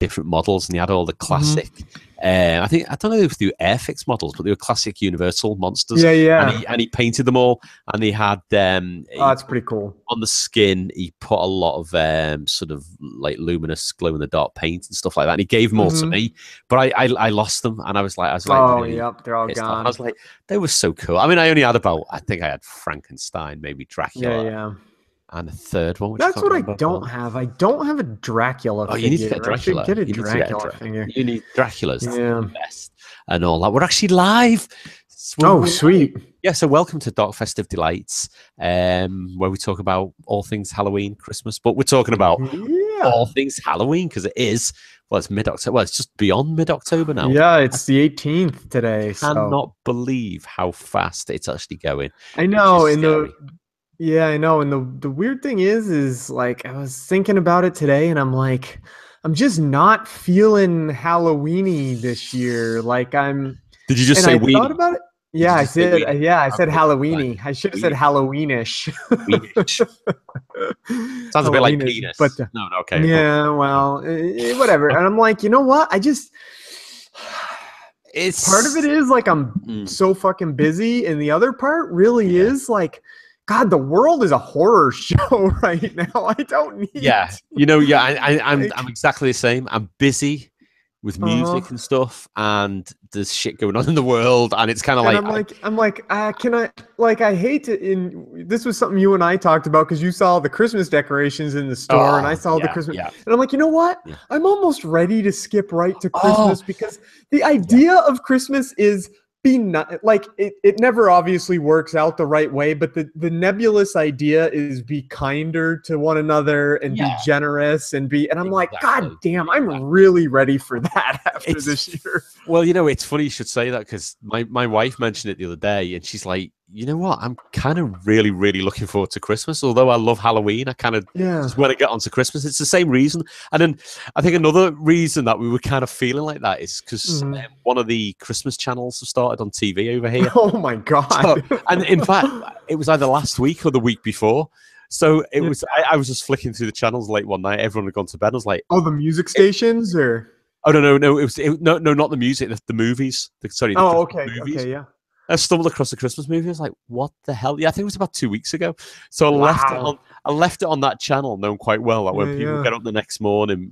different models, and he had all the classic. I don't know if they were Airfix models, but they were classic Universal monsters. Yeah. And he painted them all, and he had that's pretty cool. On the skin, he put a lot of sort of like luminous glow in the dark paint and stuff like that. And he gave them all to me, but I lost them, and I was like, oh, really yep, they're all gone. I was like, they were so cool. I mean, I only had I think I had Frankenstein, maybe Dracula. Yeah. And a third one. That's what I don't have. I don't have a Dracula figure. You need to get Dracula. I should get a Dracula figure. You need Dracula's the best. And all that. We're actually live. Sweet. Yeah, so welcome to Dark Festive Delights, where we talk about all things Halloween, Christmas, but we're talking about all things Halloween because it is, well, it's mid-October. Well, it's just beyond mid-October now. Yeah, it's the 18th today. I cannot believe how fast it's actually going. I know. Yeah, I know. And the weird thing is like, I was thinking about it today and I'm like, I'm just not feeling Halloween-y this year. Like Did you just say weenie? I thought about it. Yeah, I said. Yeah, I said Halloween-y. I should have said Halloweenish. Sounds a bit like penis. But no, okay. Yeah, well, whatever. And I'm like, you know what? It's part of it is like I'm so fucking busy, and the other part really is like, God, the world is a horror show right now. I don't need. Yeah, I'm exactly the same. I'm busy with music and stuff, and there's shit going on in the world, and it's kind of I hate to. This was something you and I talked about because you saw the Christmas decorations in the store, and I saw the Christmas, and I'm like, you know what? Yeah. I'm almost ready to skip right to Christmas because the idea of Christmas is. It never obviously works out the right way, but the nebulous idea is be kinder to one another and be generous and I'm like, God damn, I'm really ready for that after this year. Well, it's funny you should say that because my wife mentioned it the other day and she's like, you know what? I'm kind of really, really looking forward to Christmas. Although I love Halloween, I kind of just want to get onto Christmas. It's the same reason. And then I think another reason that we were kind of feeling like that is because one of the Christmas channels have started on TV over here. Oh my God. And in fact, it was either last week or the week before. So it was, I was just flicking through the channels late one night. Everyone had gone to bed. I was like, oh, the music stations or? Oh, no. No, not the music, the movies. Okay, yeah. I stumbled across a Christmas movie. I was like, what the hell? Yeah, I think it was about 2 weeks ago. So I left it on that channel, known quite well. Like when people get up the next morning,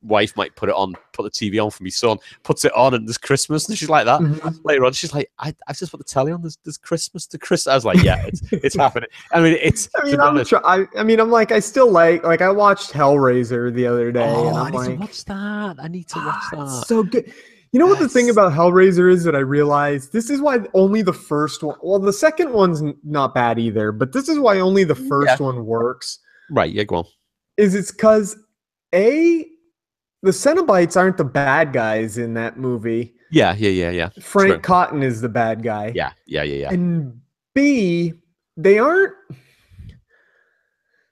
wife might put the TV on for my son, puts it on, and there's Christmas. And she's like that. Later on, she's like, I just put the telly on. There's Christmas to Christmas. I was like, yeah, it's happening. I mean, I'm like, I still like I watched Hellraiser the other day. Oh, I need to watch that. I need to watch that. It's so good. You know what the thing about Hellraiser is that I realized? This is why only the first one... Well, the second one's not bad either, but this is why only the first one works. Right, yeah, go on. It's because, the Cenobites aren't the bad guys in that movie. Yeah. Frank Cotton is the bad guy. Yeah. And B, they aren't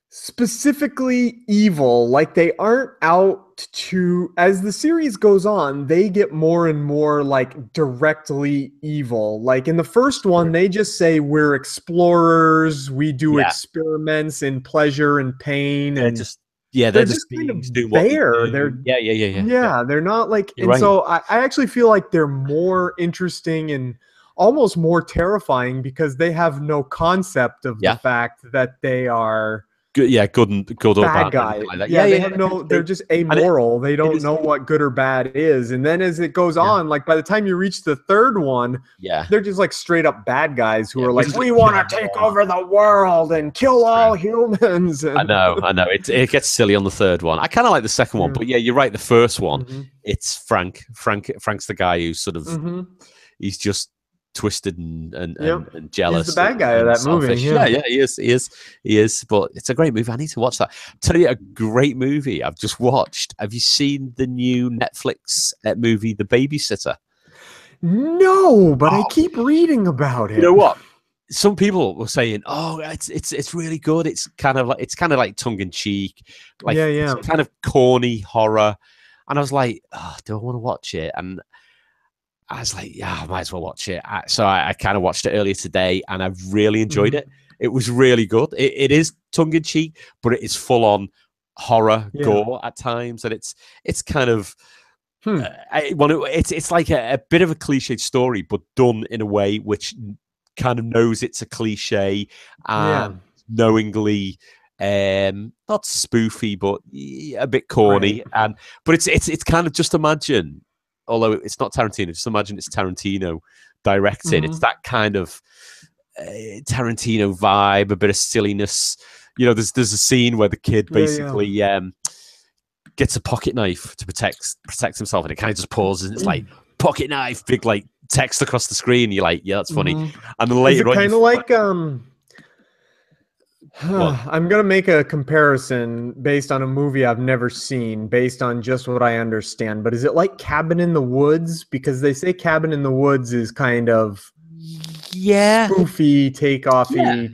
specifically evil. Like, they aren't out to, as the series goes on, they get more and more like directly evil. Like in the first one, they just say we're explorers, we do experiments in pleasure and pain, and they're just kind of there. They're not like, so I actually feel like they're more interesting and almost more terrifying because they have no concept of the fact that they are good or bad guy. Like that. They have they're just amoral. They don't know what good or bad is. And then as it goes on, like by the time you reach the third one, they're just like straight up bad guys who are like, we want to take over the world and kill all humans. And... I know. It gets silly on the third one. I kind of like the second one, but you're right. The first one, it's Frank. Frank's the guy who's sort of, he's just twisted and jealous. He's the bad guy of that movie. Yeah, he is. But it's a great movie. I need to watch that. Tell you a great movie I've just watched. Have you seen the new Netflix movie, The Babysitter? No, but I keep reading about it. You know what? Some people were saying, "Oh, it's really good. It's kind of like tongue in cheek, like it's kind of corny horror." And I was like, "Oh, do I want to watch it?" And I was like, yeah, I might as well watch it. So I kind of watched it earlier today, and I've really enjoyed it. It was really good. It is tongue-in-cheek, but it is full-on horror gore at times, and it's kind of it's like a bit of a cliched story, but done in a way which kind of knows it's a cliche and knowingly not spoofy, but a bit corny. But it's kind of, just imagine, although it's not Tarantino, just imagine it's Tarantino directed. It's that kind of Tarantino vibe, a bit of silliness. You know, there's a scene where the kid basically gets a pocket knife to protect himself, and it kind of just pauses, and it's like pocket knife, big like text across the screen. You're like, yeah, that's funny. And then later on, kind of like I'm gonna make a comparison based on a movie I've never seen, based on just what I understand. But is it like Cabin in the Woods? Because they say Cabin in the Woods is kind of spoofy, takeoffy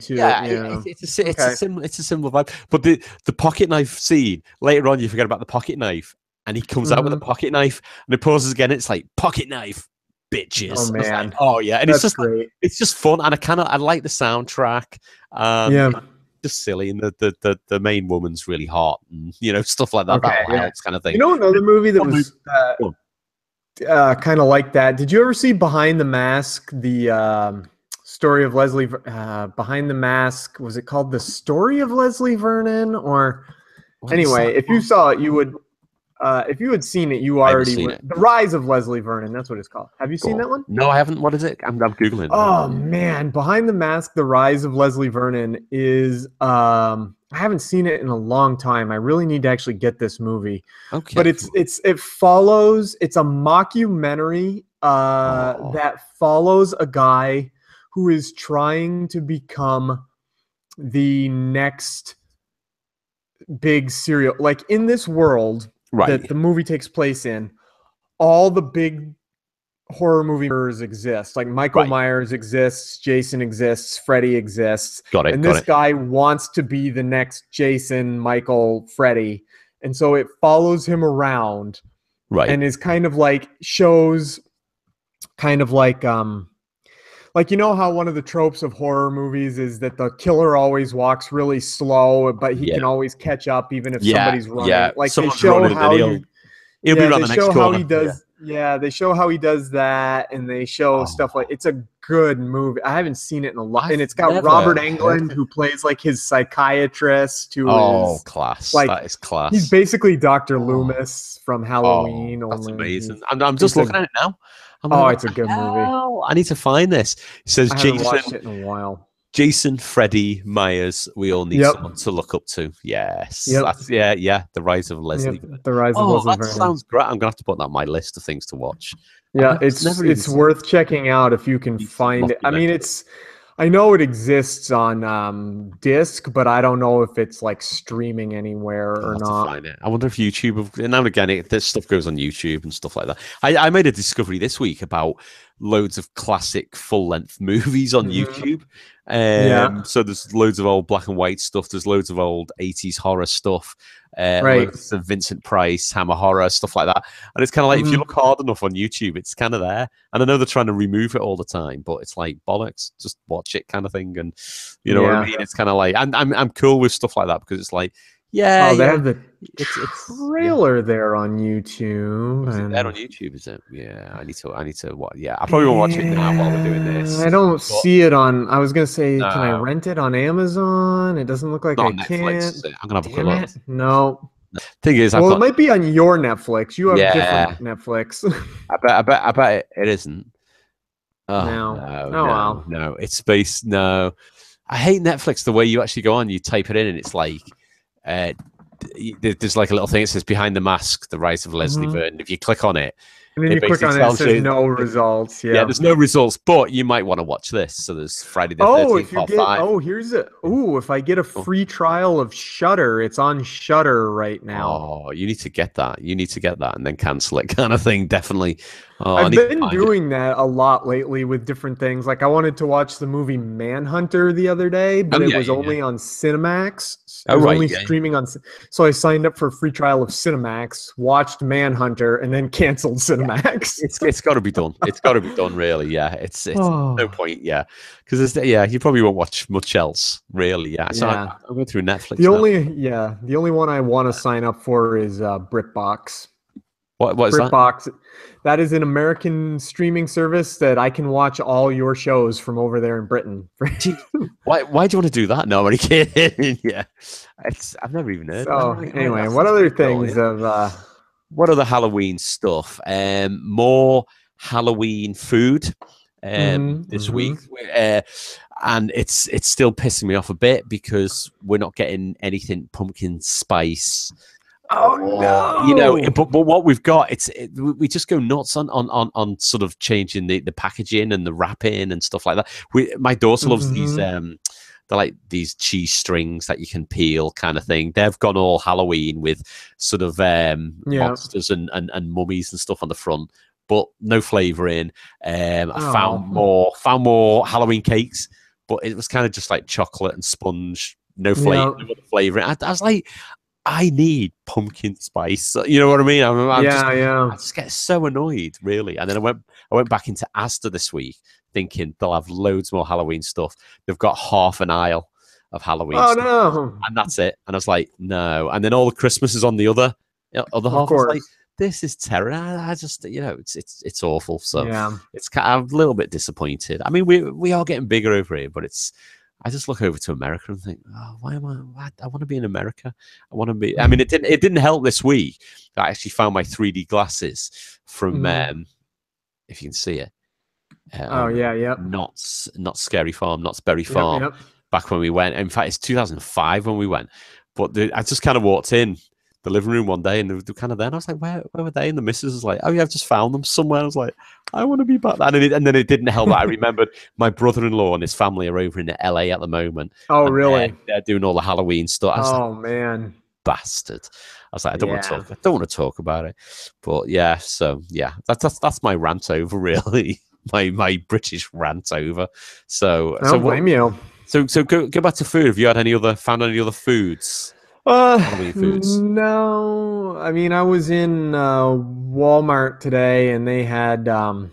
it's a similar vibe. But the pocket knife scene later on, you forget about the pocket knife, and he comes out with a pocket knife, and it pauses again. It's like pocket knife, bitches. Oh man, like, oh yeah, and that's it's just great. It's just fun, and I like the soundtrack. Just silly, and the main woman's really hot, and you know, stuff like that. That helps, kind of thing. You know, another movie that was kind of like that. Did you ever see Behind the Mask? The story of Leslie Behind the Mask. Was it called The Story of Leslie Vernon? Or anyway, if you saw it, you would. If you had seen it, you already would. The Rise of Leslie Vernon. That's what it's called. Have you seen that one? No, I haven't. What is it? I'm googling. Oh man, Behind the Mask: The Rise of Leslie Vernon is. I haven't seen it in a long time. I really need to actually get this movie. Okay. But it follows. It's a mockumentary that follows a guy who is trying to become the next big serial. Like in this world that the movie takes place in, all the big horror movies exist. Like Michael Myers exists, Jason exists, Freddy exists. And this guy wants to be the next Jason, Michael, Freddy. And so it follows him around. And is kind of like shows kind of like you know how one of the tropes of horror movies is that the killer always walks really slow, but he can always catch up even if somebody's running. Like they show how he'll be around the next corner. How he does. Yeah, they show how he does that, and they show stuff like it's a good movie. I haven't seen it in a lot, and it's got Robert Englund who plays like his psychiatrist. Who is class! Like, that is class. He's basically Dr. Loomis from Halloween. That's amazing. I'm just looking at it now. It's a good movie. I need to find this. It says Jason. Watched it in a while. Jason, Freddy, Myers. We all need someone to look up to. Yes. That's, The Rise of Leslie. The Rise of Leslie. That sounds great. I'm gonna have to put that on my list of things to watch. Yeah, it's worth checking out if you can find it. I mean, I know it exists on disc, but I don't know if it's like streaming anywhere or not. Find it. I wonder if YouTube. Now and again, this stuff goes on YouTube and stuff like that. I made a discovery this week about loads of classic full-length movies on YouTube. So there's loads of old black and white stuff. There's loads of old 80s horror stuff. Loads of Vincent Price, Hammer Horror, stuff like that. And it's kind of like, if you look hard enough on YouTube, it's kind of there. And I know they're trying to remove it all the time, but it's like, bollocks, just watch it kind of thing. And you know what I mean? It's kind of like, I'm cool with stuff like that, because it's like, they have the trailer there on YouTube. Is it there on YouTube? Is it? Yeah, I need to. What? Yeah, I probably won't watch it now while we're doing this. I don't see it on. I was gonna say, can I rent it on Amazon? It doesn't look like I Netflix, can. I'm gonna have a quick look. No. Thing is, it might be on your Netflix. You have different Netflix. I bet it isn't. No. It's based. No, I hate Netflix. The way you actually go on, you type it in, and it's like. There's like a little thing that says Behind the Mask, The Rise of Leslie Vernon. If you click on it, and then you click on it, it says no results. Yeah, there's no results, but you might want to watch this. So there's Friday the 13th. If I get a free trial of Shudder, it's on Shudder right now. You need to get that. And then cancel it, kind of thing. Definitely. Oh, I I've need to been find it. doing that a lot lately with different things. Like I wanted to watch the movie Manhunter the other day, Oh but it yeah, was yeah, yeah. only on Cinemax. It Oh was right, only yeah. streaming on. So I signed up for a free trial of Cinemax, watched Manhunter, and then canceled Yeah, Cinemax. it's got to be done. It's got to be done, really. Yeah, it's no Oh, point. Yeah, because yeah, you probably won't watch much else, really. Yeah, so yeah. I'm going through Netflix now. The only one I want to sign up for is BritBox. What is that? BritBox, that is an American streaming service that I can watch all your shows from over there in Britain. Gee, why do you want to do that? No, I'm only kidding. Yeah, I've never even heard. All So right, right, anyway, that what sounds other pretty cool. things Yeah. of What other Halloween stuff? More Halloween food this week, uh, and it's still pissing me off a bit because we're not getting anything pumpkin spice. Oh Or no. but what we've got, we just go nuts on sort of changing the packaging and the wrapping and stuff like that. My daughter loves these Mm-hmm. they're like these cheese strings that you can peel kind of thing. They've gone all Halloween with sort of Yeah. monsters and mummies and stuff on the front, but no flavoring. I Oh. found more Halloween cakes, but it was kind of just like chocolate and sponge, no flavor, Yeah. no other flavoring. I was like, I need pumpkin spice. You know what I mean? Yeah. Yeah. I just get so annoyed, really. And then I went back into Asda this week, thinking they'll have loads more Halloween stuff. They've got half an aisle of Halloween Oh stuff, no. and that's it. And I was like, no. And then all the Christmas is on the other Of half. I was like, course. this is terrible. I just, it's awful. So Yeah. it's I'm a little bit disappointed. I mean, we are getting bigger over here, but it's. I just look over to America and think, oh, I want to be in America. I want to be. I mean, it didn't help this week. I actually found my 3D glasses from, Mhm. if you can see it, Oh on yeah. Yep. not Scary Farm, not Sperry Yep. Farm. Yep. Back when we went. In fact, it's 2005 when we went. But I just kind of walked in the living room one day and they were kind of there. And I was like, where were they? And the missus was like, oh yeah, I've just found them somewhere. I was like, I want to be back there. And then it didn't help that I remembered my brother-in-law and his family are over in LA at the moment. Oh And really? they're doing all the Halloween stuff. I was like, Oh man. bastard. I was like, Yeah. I don't want to talk about it. But yeah, so yeah, that's my rant over, really. My British rant over. I don't blame you. So go back to food. Have you found any other foods? Halloween foods? No. I mean, I was in Walmart today, and they had part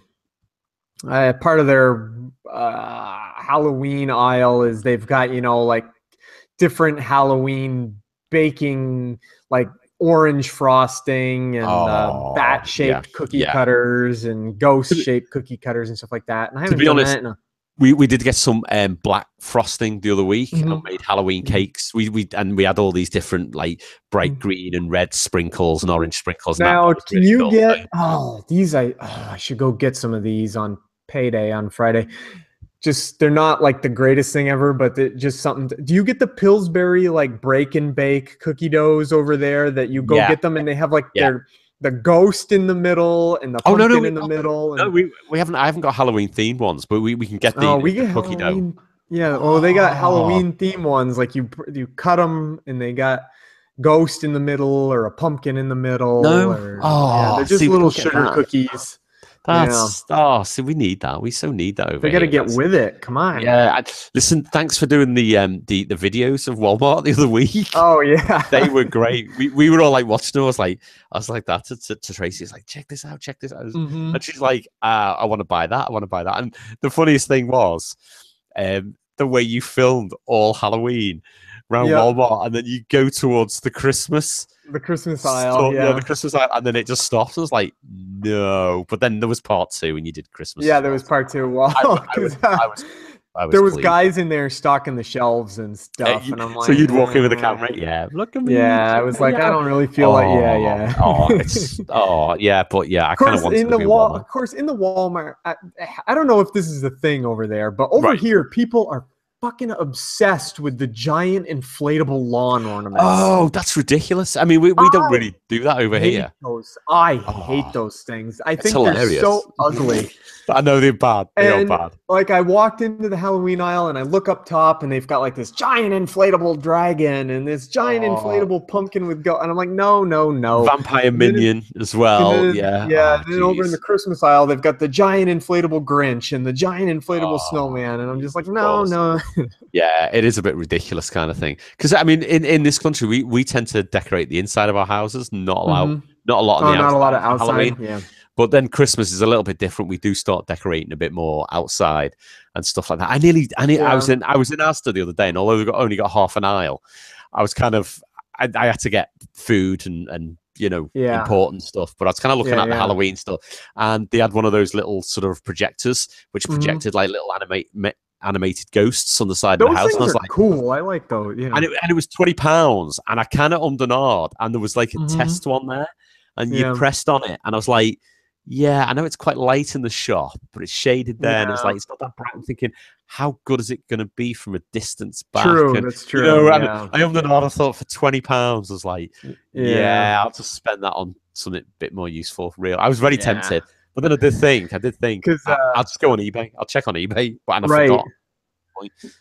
of their Halloween aisle is they've got like different Halloween baking, like orange frosting and Oh, yeah, bat-shaped cookie yeah. cutters and ghost-shaped cookie cutters and stuff like that. And I To haven't be done honest, that in a we did get some black frosting the other week and Mhm. made Halloween Mhm. cakes. We had all these different like bright green and red sprinkles and orange sprinkles, and that Now, was can really you cool. So, get I should go get some of these on payday on Friday. Just they're not like the greatest thing ever, but just something. Do you get the Pillsbury like break and bake cookie doughs over there that you go yeah, get them and they have like yeah. the ghost in the middle and the Oh no, pumpkin in the middle no, and we haven't. I haven't got Halloween themed ones, but we can get oh we the get cookie dough. Halloween. Yeah, oh they got Oh Halloween theme ones like you cut them and they got ghost in the middle or a pumpkin in the middle no, or yeah oh, they're just see, we little don't get sugar that. cookies. Yeah. That's see, we need that. We so need that over They got to here. get with it. Come on. Yeah. Listen, thanks for doing the videos of Walmart the other week. Oh yeah. They were great. We were all like watching them. I was like that to Tracy. It's like, check this out, check this out. hmm And she's like, I want to buy that. I want to buy that. And the funniest thing was the way you filmed all Halloween around Yep. Walmart, and then you go towards the Christmas The Christmas aisle. yeah, Yeah. the Christmas aisle, and then it just stopped. I was like, no. But then there was part two, and you did Christmas. Yeah, as there well. was part two. Wow. I was There was pleased. guys in there stocking the shelves and stuff, and I'm like, So you'd walk in with the camera, yeah. Look at me. Yeah, I was like, I don't really feel like, yeah. Yeah, but yeah, I Of kind course, of wanted in to the be wall. Walmart. Of course, in the Walmart. I don't know if this is the thing over there, but over Right. here, people are fucking obsessed with the giant inflatable lawn ornaments. Oh, that's ridiculous. I mean, we don't really do that over here. I hate those things. I think hilarious. They're so ugly. I know they're bad. They are bad. Like, I walked into the Halloween aisle and I look up top and they've got like this giant inflatable dragon and this giant inflatable pumpkin with and I'm like, no. Vampire minion as well. Yeah. Then over in the Christmas aisle, they've got the giant inflatable Grinch and the giant inflatable snowman. And I'm just like, no. Yeah, it is a bit ridiculous kind of thing. Because I mean, in this country, we tend to decorate the inside of our houses, not a lot on the outside. Not a lot of outside. Halloween. Yeah. But then Christmas is a little bit different. We do start decorating a bit more outside and stuff like that. I was in Asda the other day, and although we only got half an aisle, I was kind of I had to get food and important stuff. But I was kind of looking at the Halloween stuff, and they had one of those little sort of projectors which projected like little animated ghosts on the side of the house. And I was like, cool. I like those. Yeah. And it was £20, and I kind of ummed and ahed, and there was like a test one there, and you pressed on it, and I was like, yeah, I know it's quite light in the shop, but it's shaded there, and it's like, it's not that bright. I'm thinking, how good is it going to be from a distance back? That's true. I ummed and ahed. I thought for £20, I was like, I'll just spend that on something a bit more useful. Real, I was very tempted. But then I did think, I'll just go on eBay. I'll check on eBay, and I forgot.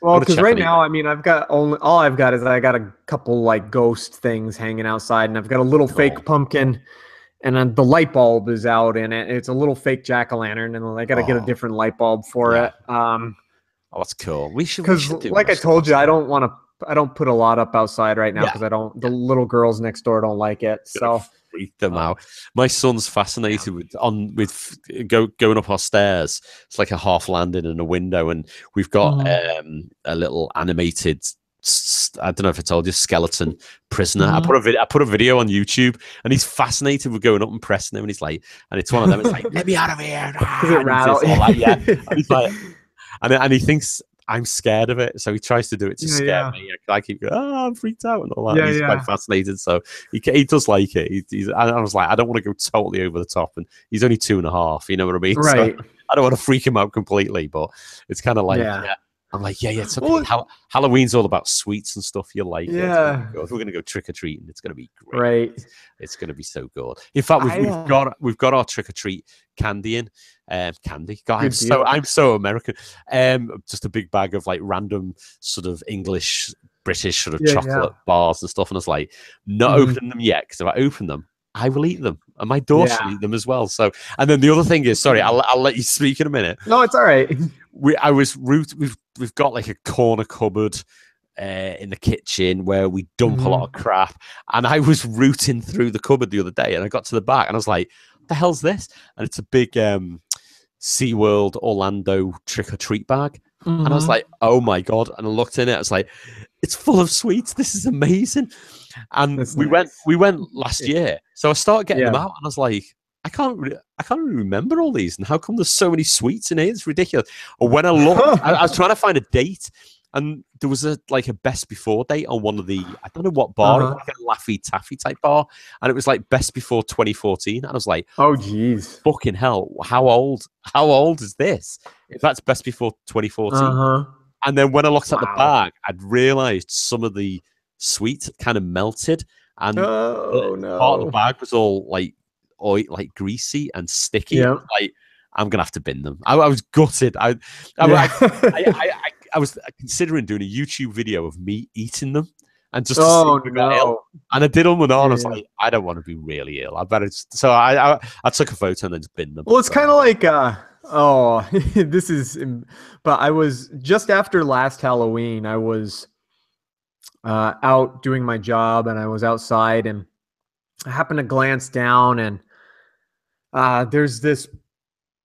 Well, because right now, I mean, I got a couple like ghost things hanging outside, and I've got a little fake pumpkin, and then the light bulb is out in it. It's a little fake jack-o'-lantern, and I got to get a different light bulb for it. That's cool. We should like I told you, I don't put a lot up outside right now because the little girls next door don't like it. So freak them out. My son's fascinated with going up our stairs. It's like a half landing and a window, and we've got a little animated, I don't know if I told you, skeleton prisoner. I put a video on YouTube, and he's fascinated with going up and pressing him, and he's like, and it's one of them. It's like, let me out of here! And he's like, and he thinks I'm scared of it, so he tries to do it to scare me. I keep going, I'm freaked out and all that. He's quite fascinated, so he does like it. I was like, I don't want to go totally over the top, and he's only 2.5. You know what I mean? Right. So I don't want to freak him out completely, but it's kind of like, I'm like, it's okay. Halloween's all about sweets and stuff. You like it. If we're gonna go trick or treating, it's gonna be great. Right. It's gonna be so good. In fact, we've got our trick or treat candy in. Candy. God, I'm so American. Just a big bag of like random sort of English, British sort of chocolate bars and stuff. And I was like, not opening them yet, because if I open them, I will eat them, and my daughter will eat them as well. So, and then the other thing is, sorry, I'll let you speak in a minute. No, it's all right. We've got like a corner cupboard in the kitchen where we dump a lot of crap, and I was rooting through the cupboard the other day, and I got to the back, and I was like, what the hell's this? And it's a big SeaWorld Orlando trick or treat bag. And I was like, oh my God. And I looked in it, I was like, it's full of sweets. This is amazing. And we went last year. So I started getting them out, and I was like, I can't really remember all these. And how come there's so many sweets in here? It's ridiculous. Or when I looked, I was trying to find a date, and there was a best before date on one of the, I don't know what bar, like a Laffy Taffy type bar, and it was like best before 2014. And I was like, oh geez, fucking hell, how old is this? If that's best before 2014. And then when I looked at the bag, I'd realized some of the sweets had kind of melted, and part of the bag was all like oil, like greasy and sticky. Like, I'm gonna have to bin them. I was gutted. I was considering doing a YouTube video of me eating them, and just and I did on and on. I was like, I don't want to be really ill. I better. So I took a photo and then just bin them. Well, it's kind of like this is. But I was just after last Halloween. I was out doing my job, and I was outside, and I happened to glance down, and there's this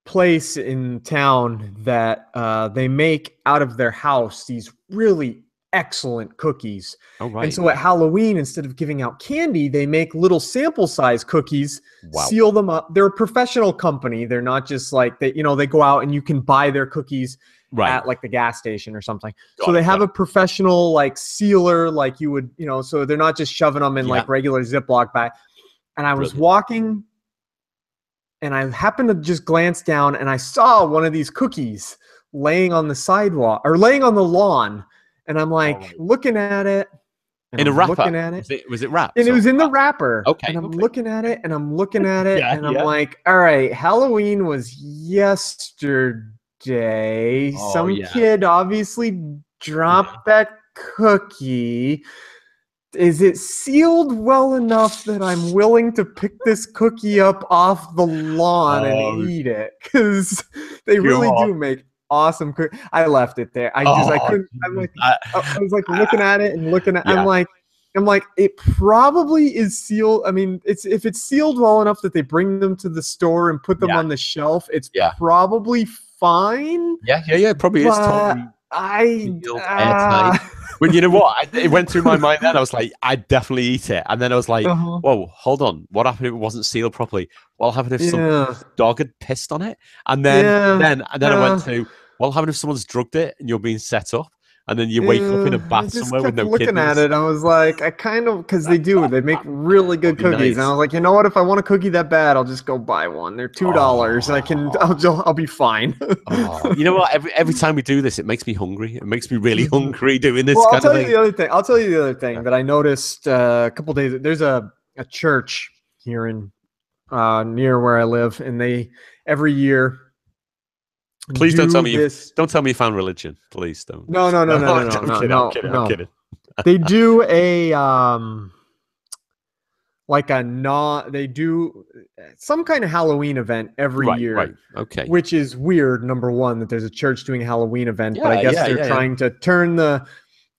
place in town that they make out of their house these really excellent cookies. And so at Halloween, instead of giving out candy, they make little sample size cookies, seal them up. They're a professional company. They're not just like they go out and you can buy their cookies at like the gas station or something. So they have a professional like sealer, like you would, so they're not just shoving them in like regular Ziploc bag. And I was walking, and I happened to just glance down, and I saw one of these cookies laying on the sidewalk or laying on the lawn, and I'm like looking at it. And In I'm a wrapper? looking at it. Was it wrapped? And it was in the wrapper. Okay. And I'm looking at it and I'm looking at it and I'm yeah. like, all right, Halloween was yesterday. Some kid obviously dropped that cookie. Is it sealed well enough that I'm willing to pick this cookie up off the lawn and eat it? Because they really do make awesome cookie. I left it there. I couldn't. I'm like, I was like looking at it and looking at. I'm like, it probably is sealed. I mean, if it's sealed well enough that they bring them to the store and put them on the shelf, it's probably fine. Yeah. It probably is. Totally Well, you know what? It went through my mind then. I was like, I'd definitely eat it. And then I was like, whoa, hold on. What happened if it wasn't sealed properly? What happened if some dog had pissed on it? And then I went to, what happened if someone's drugged it and you're being set up? And then you wake up in a bath somewhere with no kidneys. Looking at it, I was like, I kind of, because they make really good cookies. Nice. And I was like, you know what? If I want a cookie that bad, I'll just go buy one. They're $2. I'll be fine. You know what? Every time we do this, it makes me hungry. It makes me really hungry doing this. I'll tell you the other thing that I noticed a couple days. There's a church here in near where I live, and they every year. Please don't tell me don't tell me you found religion. Please don't. No. I'm kidding. They do a they do some kind of Halloween event every year. Right. Okay. Which is weird, number one, that there's a church doing a Halloween event, but I guess they're trying to turn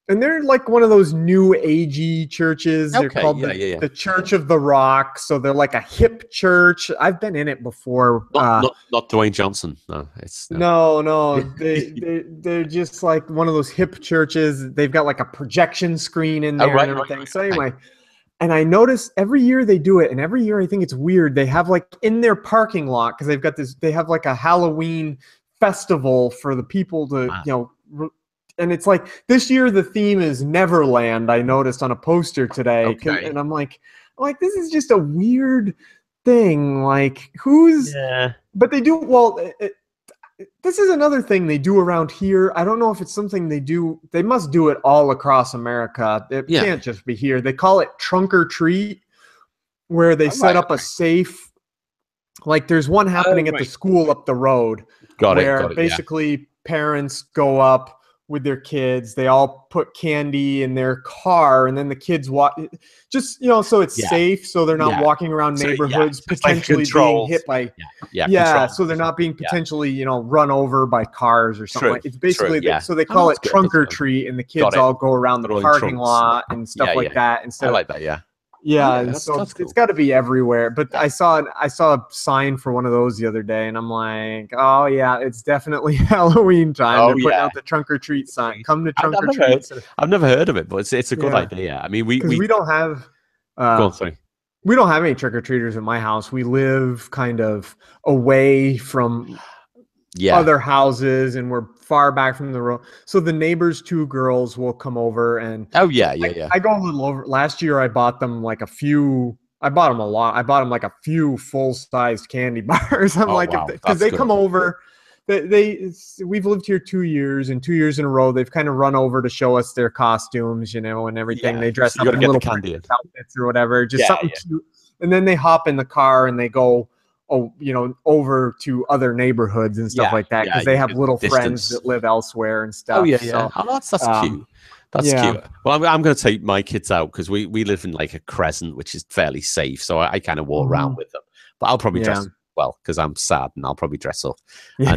and they're like one of those new agey churches. They're called the Church of the Rock. So they're like a hip church. I've been in it before. Not Dwayne Johnson. No, it's no. They're just like one of those hip churches. They've got like a projection screen in there and everything. Right. So anyway, and I notice every year they do it, and every year I think it's weird. They have like in their parking lot, because they have like a Halloween festival for the people to and it's like this year the theme is Neverland. I noticed on a poster today, and I'm like, this is just a weird thing. Like, but they do this is another thing they do around here. I don't know if it's something they do. They must do it all across America. It can't just be here. They call it trunk or treat, where they set up a safe. Like there's one happening at the school up the road. Got it. Basically parents go up with their kids. They all put candy in their car, and then the kids walk. Just so it's safe, so they're not walking around neighborhoods potentially being hit by. So they're not being potentially run over by cars or something. It's basically so they call it trunk or treat, and the kids all go around the parking lot and stuff like that. Instead, I like that. That's cool. It's got to be everywhere. But I saw a sign for one of those the other day, and I'm like, oh yeah, it's definitely Halloween time. They're putting out the trunk or treat sign. Come to trunk or treat. I've never heard of it, but it's a good idea. I mean, we don't have. We don't have any trick or treaters in my house. We live kind of away from other houses, and we're far back from the road. So the neighbors' two girls will come over, and I go a little over. Last year I bought them like a few. I bought them a lot. I bought them like a few full-sized candy bars. I'm because they come over. We've lived here 2 years, and 2 years in a row they've kind of run over to show us their costumes, and everything. They dress up in little outfits or whatever, just something cute. And then they hop in the car and they go over to other neighborhoods and stuff like that, because they have little friends that live elsewhere and stuff. So, that's cute. That's cute. Well, I'm going to take my kids out because we live in like a crescent, which is fairly safe. So I kind of walk around with them, but I'll probably dress well because I'm sad, and I'll probably dress up. And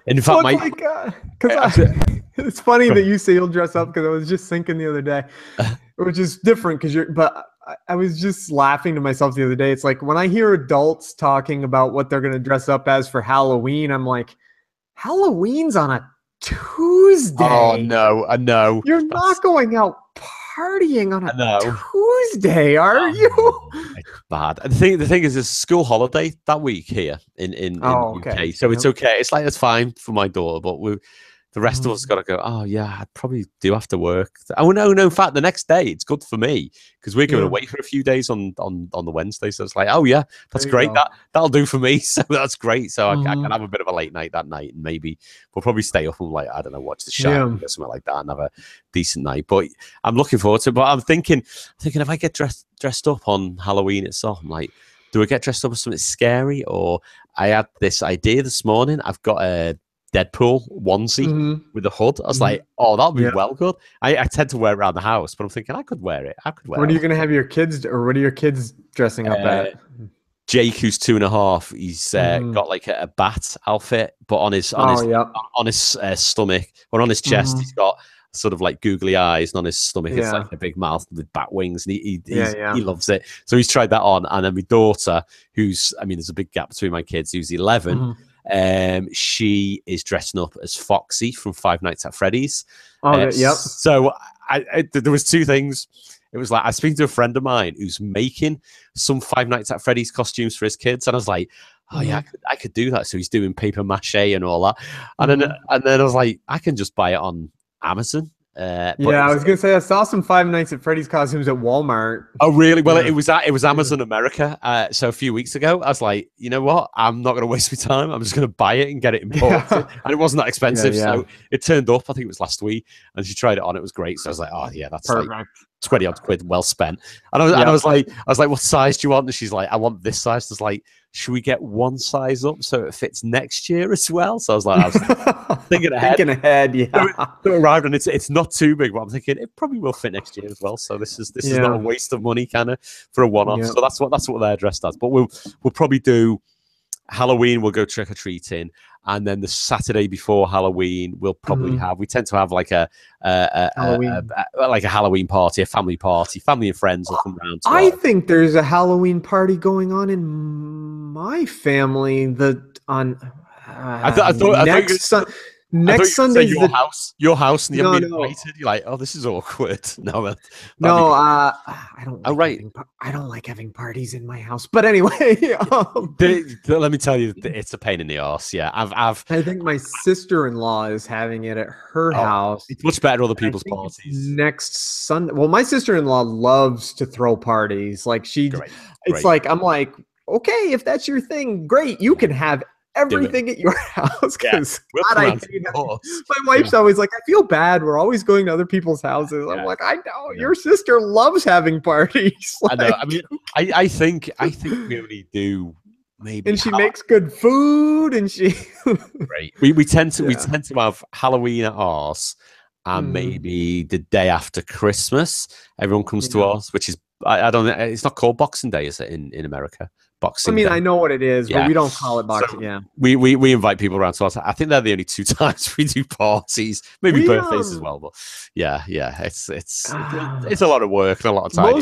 in fact, it's funny that you say you'll dress up, because I was just thinking the other day, which is different but I was just laughing to myself the other day. It's like when I hear adults talking about what they're going to dress up as for Halloween, I'm like, Halloween's on a Tuesday. Oh no, I know. You're not going out partying on a Tuesday, are you? It's bad. And the thing is, it's a school holiday that week here in UK, so it's okay. It's like it's fine for my daughter, but the rest of us got to go, oh, yeah, I probably do have to work. Oh, no, in fact, the next day, it's good for me because we're going away for a few days on the Wednesday. So it's like, oh, yeah, that's great. That'll do for me. So that's great. So I can have a bit of a late night that night, and maybe we'll probably stay up and, like, I don't know, watch the show or something like that and have a decent night. But I'm looking forward to it. But I'm thinking if I get dressed up on Halloween itself, I'm like, do I get dressed up as something scary? Or I had this idea this morning. I've got a Deadpool onesie with a hood. I was like, oh, that'll be well good. I tend to wear it around the house, but I'm thinking I could wear it. What are you going to have your kids, or what are your kids dressing up at? Jake, who's 2.5, he's got like a bat outfit, but on his stomach or on his chest, he's got sort of like googly eyes, and on his stomach it's like a big mouth with bat wings, and he loves it. So he's tried that on. And then my daughter, who's, I mean, there's a big gap between my kids, who's 11. She is dressing up as Foxy from Five Nights at Freddy's. So there was two things. It was like, I was speaking to a friend of mine who's making some Five Nights at Freddy's costumes for his kids, and I was like, oh yeah, I could do that. So he's doing paper mache and all that, and then I was like, I can just buy it on Amazon. I was gonna say I saw some Five Nights at Freddy's costumes at Walmart. Oh really? Well, it was Amazon America. So a few weeks ago, I was like, you know what? I'm not gonna waste my time. I'm just gonna buy it and get it imported. And it wasn't that expensive. So it turned up. I think it was last week, and she tried it on. It was great. So I was like, oh yeah, that's perfect. Like 20 odd quid well spent. And I was like, what size do you want? And she's like, I want this size. I was like, should we get one size up so it fits next year as well? So I was thinking ahead. So it arrived, and it's not too big, but I'm thinking it probably will fit next year as well. So this is not a waste of money kind of for a one-off. So that's what they're dressed as. But we'll probably do Halloween. We'll go trick or treating, and then the Saturday before Halloween, we'll probably we tend to have like a Halloween party, a family party. Family and friends will come around. I think there's a Halloween party going on in my family. Next Sunday, your house, and you haven't been invited. You're like, oh, this is awkward. I don't. I don't like having parties in my house. But anyway, let me tell you, it's a pain in the arse. Yeah, I think my sister-in-law is having it at her house. It's much better other people's parties. Next Sunday. Well, my sister-in-law loves to throw parties. Like like, I'm like, okay, if that's your thing, great. You can have everything at your house, because my wife's always like, I feel bad, we're always going to other people's houses. I'm like, I know your sister loves having parties. Like, I know. I mean, I think we only do maybe, and she makes good food, and she we tend to have Halloween at ours, and maybe the day after Christmas everyone comes to ours, which is, I don't know, it's not called Boxing Day, is it, in America? Boxing Day. I know what it is, but we don't call it Boxing. So we invite people around to us. I think they're the only two times we do parties, maybe birthdays as well. But it's a lot of work and a lot of time.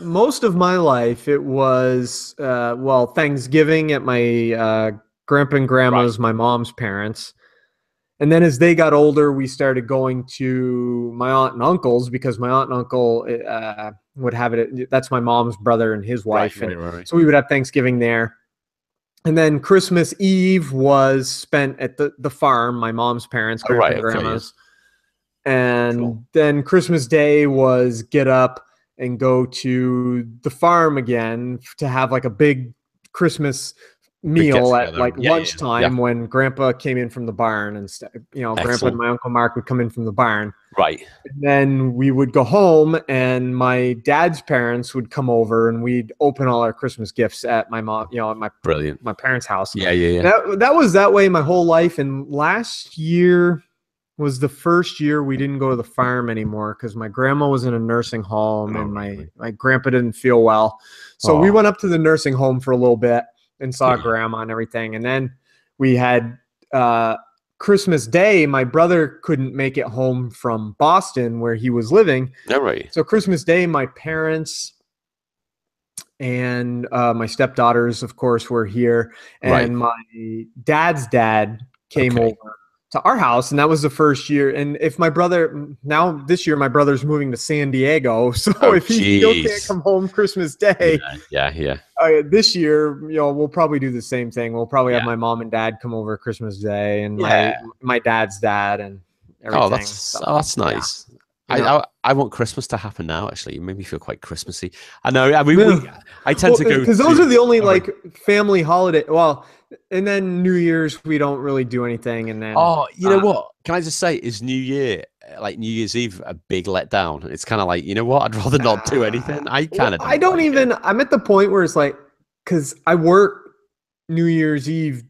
Most of my life it was Thanksgiving at my grandpa and grandma's, my mom's parents. And then as they got older, we started going to my aunt and uncle's, because my aunt and uncle would have it. That's my mom's brother and his wife. So we would have Thanksgiving there. And then Christmas Eve was spent at the farm, my mom's parents, grandpa and grandma's. And then Christmas Day was get up and go to the farm again to have like a big Christmas meal at lunchtime when Grandpa came in from the barn, and Grandpa and my Uncle Mark would come in from the barn. Right. And then we would go home, and my dad's parents would come over, and we'd open all our Christmas gifts at my mom, at my parents' house. Yeah. That was that way my whole life. And last year was the first year we didn't go to the farm anymore, because my grandma was in a nursing home, and my grandpa didn't feel well. So we went up to the nursing home for a little bit and saw grandma and everything. And then we had Christmas Day. My brother couldn't make it home from Boston where he was living. All right. So Christmas Day, my parents and my stepdaughters, of course, were here. And my dad's dad came over to our house, and that was the first year. And if my brother now this year, my brother's moving to San Diego, so if he still can't come home Christmas Day, yeah. This year, we'll probably do the same thing. We'll probably have my mom and dad come over Christmas Day, and my dad's dad and everything. That's nice. Yeah. I want Christmas to happen now. Actually, you made me feel quite Christmassy. I know. I mean, I tend to go because those are the only like family holiday. Well, and then New Year's we don't really do anything. And then you know what? Can I just say, is New Year's Eve a big letdown? It's kind of like, you know what? I'd rather not do anything. I kind of. I don't even. I'm at the point where it's like, because I work New Year's Eve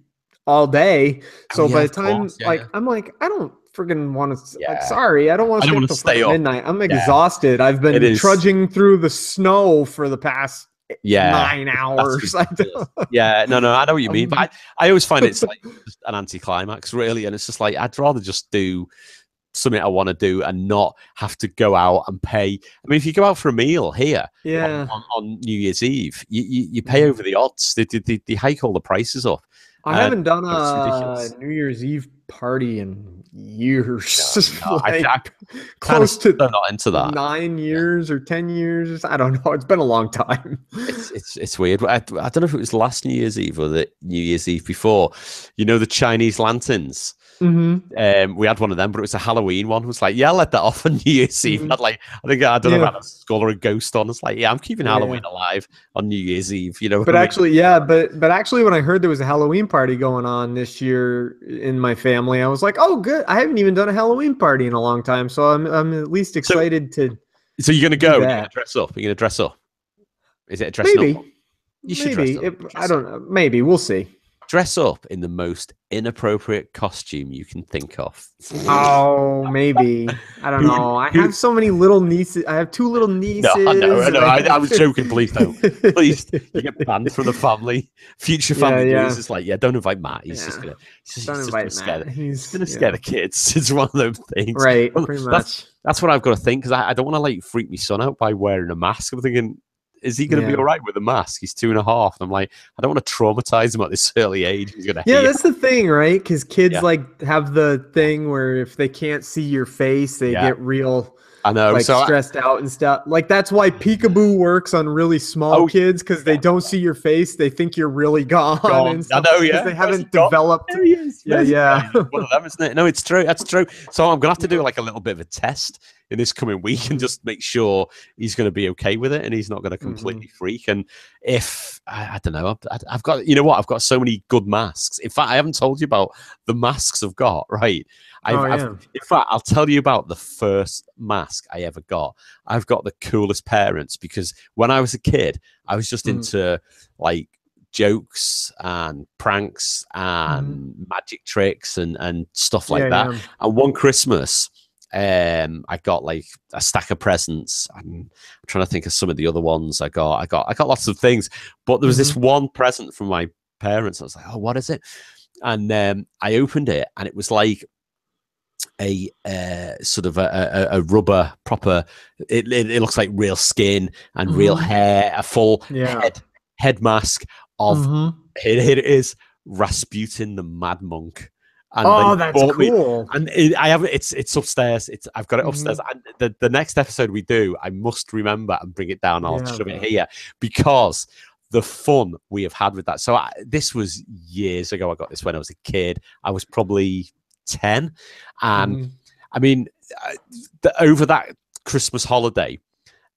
all day, so by the time I'm like, I don't friggin' want to. Like, sorry, I don't want to stay up midnight. I'm exhausted. I've been trudging through the snow for the past 9 hours. No, I know what you mean, but I always find it's like just an anticlimax, really, and it's just like I'd rather just do something I want to do and not have to go out and pay. I mean, if you go out for a meal here on New Year's Eve, you pay over the odds. They hike all the prices up. I haven't done a New Year's Eve party in years. No, like, I close to not into that. 9 years or 10 years. I don't know. It's been a long time. It's weird. I don't know if it was last New Year's Eve or the New Year's Eve before. You know, the Chinese lanterns. Mm-hmm. We had one of them, but it was a Halloween one. It was like, I let that off on New Year's Eve. Mm-hmm. I don't know about a skull or a ghost on. It's like, I'm keeping Halloween alive on New Year's Eve. You know, but actually, but actually, when I heard there was a Halloween party going on this year in my family, I was like, oh, good. I haven't even done a Halloween party in a long time, so I'm at least excited to. So you're gonna go? You're gonna dress up? You're gonna dress up? Is it a dress up? You should dress up. I don't know. Maybe we'll see. Dress up in the most inappropriate costume you can think of. Oh, maybe. I don't know. I have so many little nieces. I have 2 little nieces. No. I was joking. Please don't. Please, you get banned from the family. Future family news is like, don't invite Matt. He's just gonna. He's gonna scare the kids. It's one of those things. Right. Pretty much. That's what I've got to think, because I don't want to like freak my son out by wearing a mask. I'm thinking, is he going to be all right with a mask? He's 2.5. And I'm like, I don't want to traumatize him at this early age. He's going to that's the thing, right? Because kids like have the thing where if they can't see your face, they get real. I know, like stressed out and stuff. Like that's why peekaboo works on really small kids, because they don't see your face. They think you're really gone. And stuff, I know, because they haven't developed. There he is. One of them, isn't it? No, it's true. That's true. So I'm gonna have to do like a little bit of a test in this coming week and just make sure he's going to be okay with it and he's not going to completely freak. And if I don't know, I've got, you know what? I've got so many good masks. In fact, I haven't told you about the masks I've got. Right. In fact, I'll tell you about the first mask I ever got. I've got the coolest parents, because when I was a kid, I was just into like jokes and pranks and magic tricks and stuff like that. Yeah. And one Christmas, I got like a stack of presents. I'm trying to think of some of the other ones I got. I got lots of things, but there was this one present from my parents. I was like, oh, what is it? And I opened it, and it was like a sort of a rubber proper. It looks like real skin and real hair, a full head mask of it is Rasputin the Mad Monk. And that's cool. And I have it's upstairs. I've got it upstairs. And the next episode we do, I must remember and bring it down. I'll shove it here, because the fun we have had with that. So this was years ago. I got this when I was a kid. I was probably 10, and I mean, over that Christmas holiday,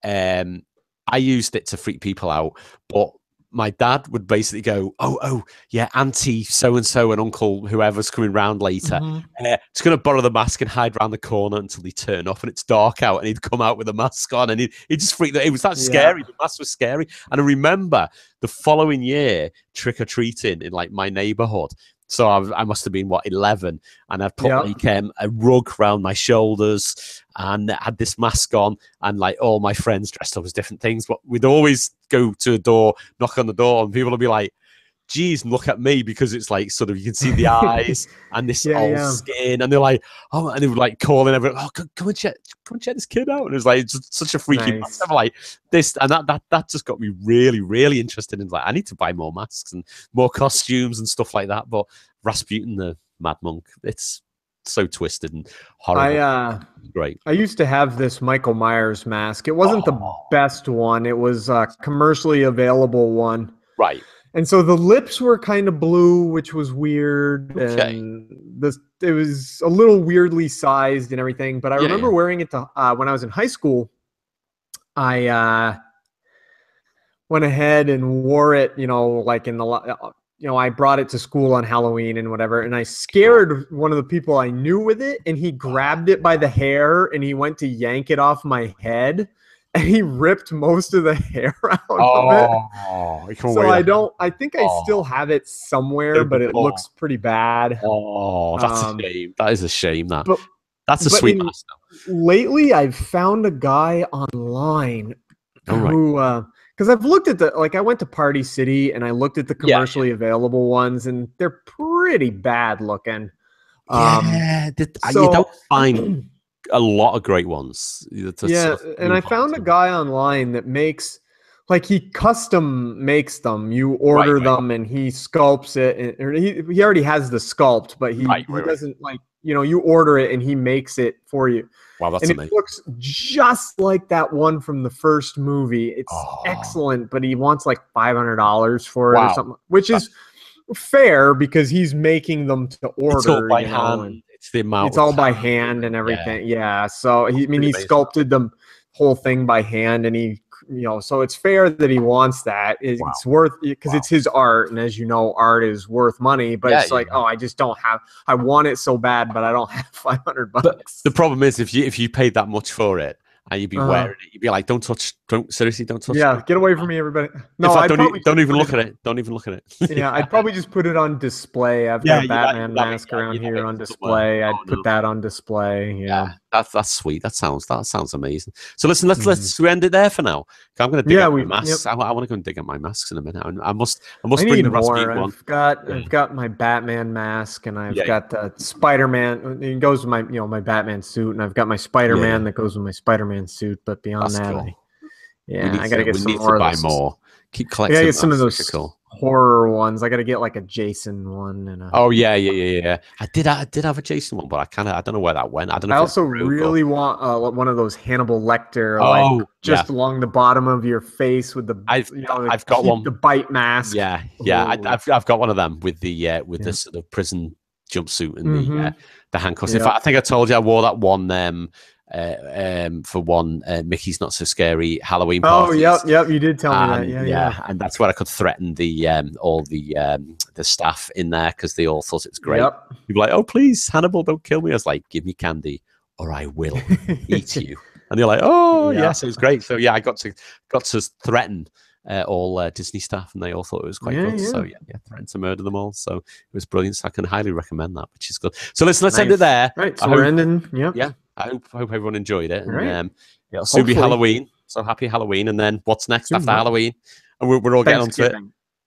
I used it to freak people out, but my dad would basically go, oh, yeah, auntie so-and-so and uncle whoever's coming round later, just going to borrow the mask and hide around the corner until they turn up and it's dark out, and he'd come out with a mask on, and he just freaked out. It was that scary. The mask was scary. And I remember the following year trick-or-treating in like my neighborhood. So I must have been, 11, and I'd put like a rug around my shoulders and had this mask on, and like all my friends dressed up as different things. But we'd always go to a door, knock on the door, and people would be like, geez, and look at me, because it's like sort of, you can see the eyes and this old skin, and they're like, oh, and they would like call in everyone, oh, come and check this kid out. And it was like such a freaky mask. I'm like this, and that just got me really, really interested in like, I need to buy more masks and more costumes and stuff like that. But Rasputin the Mad Monk, it's so twisted and horrible. Great. I used to have this Michael Myers mask. It wasn't the best one. It was a commercially available one. Right. And so the lips were kind of blue, which was weird. Okay. And it was a little weirdly sized and everything. But I remember wearing it to, when I was in high school. I went ahead and wore it, like in the, I brought it to school on Halloween and whatever. And I scared one of the people I knew with it. And he grabbed it by the hair and he went to yank it off my head. And he ripped most of the hair out of it. So I think I still have it somewhere, but it looks pretty bad. Oh, that's a shame. That is a shame. That's a sweet mask. Lately, I've found a guy online who, because I've looked at I went to Party City and I looked at the commercially available ones and they're pretty bad looking. You don't find a lot of great ones. And I found a guy online that makes, he custom makes them. You order them and he sculpts it. Or he already has the sculpt, but he doesn't you order it and he makes it for you. Wow, that's amazing. It looks just like that one from the first movie. It's excellent, but he wants like $500 for it or something, which is fair because he's making them to order. It's all by hand. It's the amount. It's all by hand and everything. Yeah. So he sculpted the whole thing by hand, and he, so it's fair that he wants that. It's worth, because it's his art, and as you know, art is worth money. But it's I just don't have. I want it so bad, but I don't have $500. But the problem is, if you paid that much for it, and you'd be wearing it, you'd be like, don't seriously, don't touch it. Yeah, get away from me, everybody. No, don't even look at it. Don't even look at it. Yeah, I'd probably just put it on display. I've got a Batman mask around here on display. I'd put that on display. Yeah. That's sweet. That sounds amazing. So listen, let's end it there for now. I'm going to dig up my masks. I want to go and dig up my masks in a minute. I must bring the Rasputin one. I've got my Batman mask, and I've got the Spider-Man. It goes with my my Batman suit, and I've got my Spider-Man that goes with my Spider-Man suit. But beyond that, cool. I gotta get some more. Buy more. Keep collecting. I gotta get some of those horror ones. I gotta get like a Jason one and I did have a Jason one, but I don't know where that went. I don't know. I also really want one of those Hannibal Lecter, along the bottom of your face with the. I've got one. The bite mask. Yeah. I've got one of them with the the sort of prison jumpsuit and the handcuffs. In fact, I think I told you I wore that one. For one Mickey's Not So Scary Halloween party. Oh, yep, you did tell me that. Yeah, and that's where I could threaten the all the staff in there because they all thought it was great. People were like, oh please, Hannibal, don't kill me. I was like, give me candy or I will eat you. And they're like, oh yes, it was great. So I got to threaten all Disney staff, and they all thought it was quite good. Yeah. So threatened to murder them all. So it was brilliant. So I can highly recommend that, which is good. So listen, let's end it there. Right. So we're ending. Yeah. I hope everyone enjoyed it. And it'll soon be Halloween. So happy Halloween. And then what's next after Halloween? And we're all getting onto it.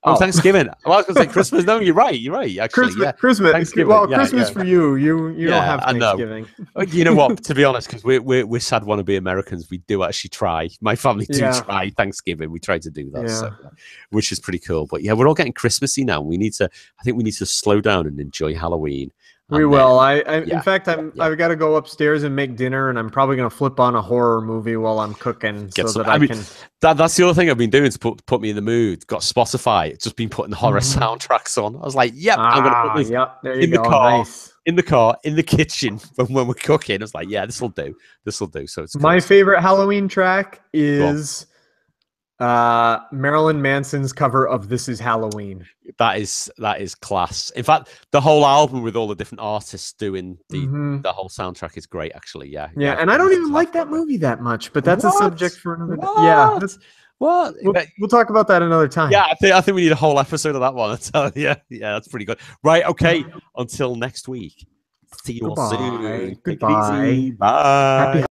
Oh, Thanksgiving. Well, I was going to say Christmas. No, you're right. Actually, Christmas. Well, Christmas for you. You don't have Thanksgiving. You know what? To be honest, because we're sad wannabe Americans, we do actually try. My family do try Thanksgiving. We try to do that, so, which is pretty cool. But we're all getting Christmassy now. I think we need to slow down and enjoy Halloween. We will. In fact, I've got to go upstairs and make dinner, and I'm probably going to flip on a horror movie while I'm cooking That's the other thing I've been doing to put me in the mood. Got Spotify. Just been putting horror soundtracks on. I was like, I'm going to put this there you go. Nice. In the car, in the kitchen, when we're cooking. I was like, this will do. So it's my favorite Halloween track is Marilyn Manson's cover of "This Is Halloween." That is class. In fact, the whole album with all the different artists doing the whole soundtrack is great. Actually, and I don't even like that movie that much, but that's a subject for another. What? We'll talk about that another time. Yeah, I think we need a whole episode of that one. Yeah, that's pretty good. Right, okay. Until next week. See you all soon. Goodbye. Bye.